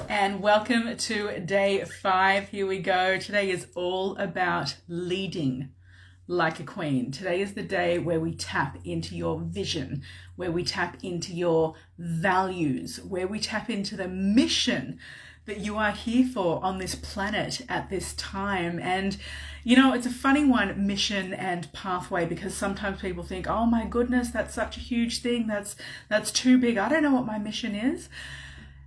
And welcome to day 5. Here we go. Today is all about leading like a queen. Today is the day where we tap into your vision, where we tap into your values, where we tap into the mission that you are here for on this planet at this time. And you know, it's a funny one, mission and pathway, because sometimes people think, oh my goodness, that's such a huge thing, that's too big, I don't know what my mission is.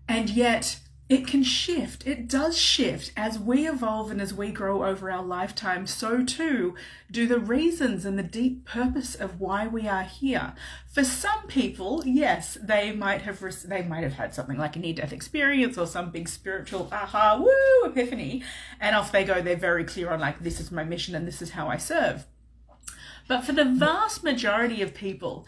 And yet it can shift. It does shift as we evolve and as we grow over our lifetime. So too do the reasons and the deep purpose of why we are here. For some people, yes, they might have had something like a near-death experience or some big spiritual aha, woo, epiphany, and off they go. They're very clear on like, this is my mission and this is how I serve. But for the vast majority of people,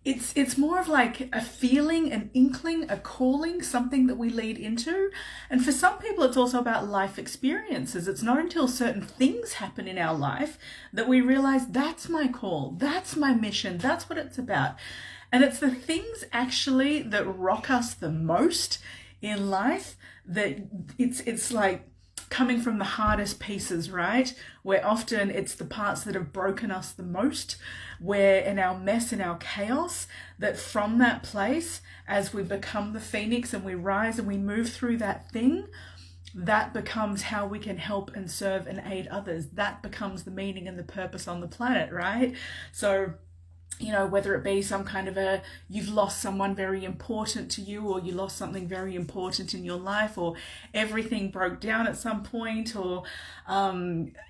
it's more of like a feeling, an inkling, a calling, something that we lead into. And for some people, it's also about life experiences. It's not until certain things happen in our life that we realize that's my call, that's my mission, that's what it's about. And it's the things actually that rock us the most in life that it's like coming from the hardest pieces, right? Where often it's the parts that have broken us the most, where in our mess, in our chaos, that from that place, as we become the phoenix and we rise and we move through that thing, that becomes how we can help and serve and aid others. That becomes the meaning and the purpose on the planet, right? So, you know, whether it be some kind of you've lost someone very important to you, or you lost something very important in your life, or everything broke down at some point, or,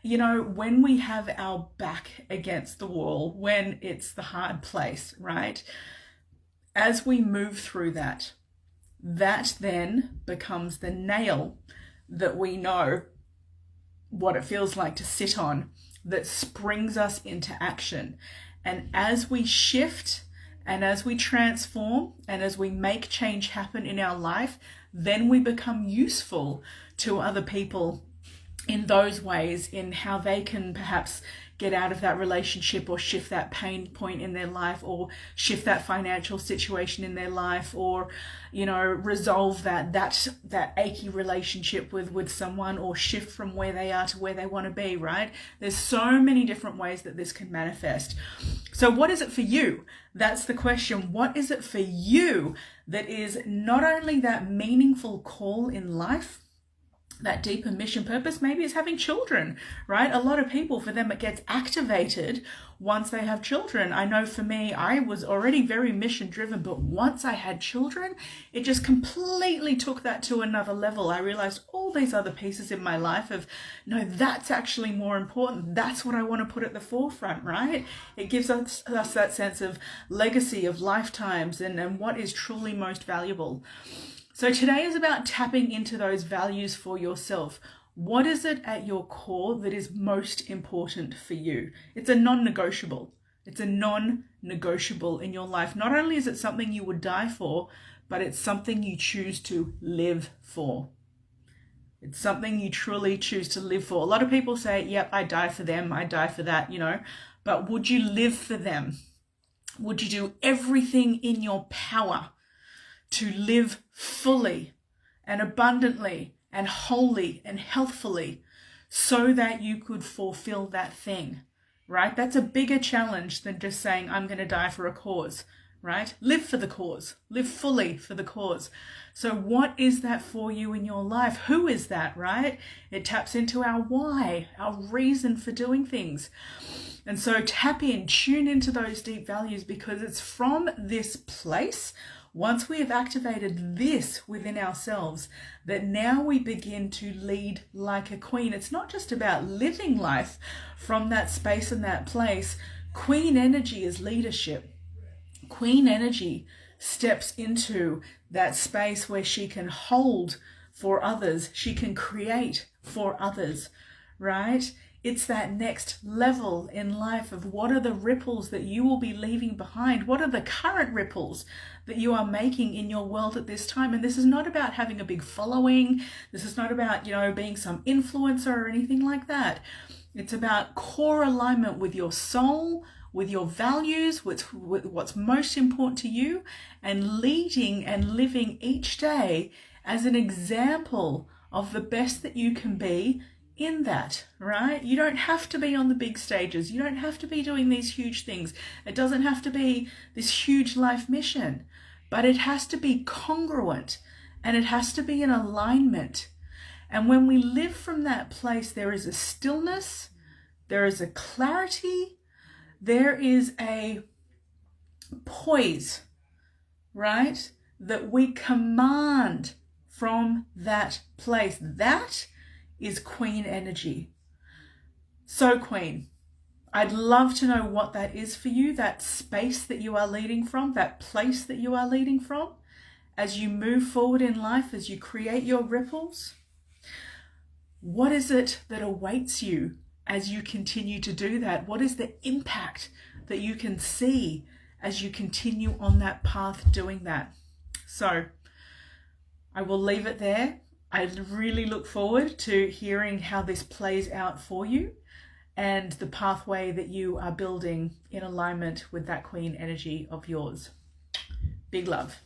you know, when we have our back against the wall, when it's the hard place, right? As we move through that, that then becomes the nail that we know what it feels like to sit on, that springs us into action. And as we shift and as we transform and as we make change happen in our life, then we become useful to other people in those ways, in how they can perhaps get out of that relationship, or shift that pain point in their life, or shift that financial situation in their life, or, you know, resolve that achy relationship with someone, or shift from where they are to where they want to be, right? There's so many different ways that this can manifest. So what is it for you? That's the question. What is it for you that is not only that meaningful call in life, that deeper mission purpose? Maybe it's having children, right? A lot of people, for them, it gets activated once they have children. I know for me, I was already very mission driven, but once I had children, it just completely took that to another level. I realized all these other pieces in my life of, no, that's actually more important. That's what I want to put at the forefront, right? It gives us that sense of legacy, of lifetimes, and what is truly most valuable. So today is about tapping into those values for yourself. What is it at your core that is most important for you? It's a non-negotiable. It's a non-negotiable in your life. Not only is it something you would die for, but it's something you choose to live for. It's something you truly choose to live for. A lot of people say, yep, I die for them, I die for that, you know, but would you live for them? Would you do everything in your power to live fully and abundantly and wholly and healthfully so that you could fulfill that thing, right? That's a bigger challenge than just saying, I'm going to die for a cause, right? Live for the cause, live fully for the cause. So what is that for you in your life? Who is that, right? It taps into our why, our reason for doing things. And so tap in, tune into those deep values, because it's from this place, once we have activated this within ourselves, that now we begin to lead like a queen. It's not just about living life from that space and that place. Queen energy is leadership. Queen energy steps into that space where she can hold for others. She can create for others, right? It's that next level in life of what are the ripples that you will be leaving behind? What are the current ripples that you are making in your world at this time? And this is not about having a big following. This is not about, you know, being some influencer or anything like that. It's about core alignment with your soul, with your values, with what's most important to you, and leading and living each day as an example of the best that you can be in that, right? You don't have to be on the big stages. You don't have to be doing these huge things. It doesn't have to be this huge life mission, but it has to be congruent and it has to be in alignment. And when we live from that place, there is a stillness, there is a clarity, there is a poise, right? That we command from that place. That is Queen energy. So Queen, I'd love to know what that is for you, that space that you are leading from, that place that you are leading from, as you move forward in life, as you create your ripples. What is it that awaits you as you continue to do that? What is the impact that you can see as you continue on that path doing that? So I will leave it there. I really look forward to hearing how this plays out for you and the pathway that you are building in alignment with that Queen energy of yours. Big love.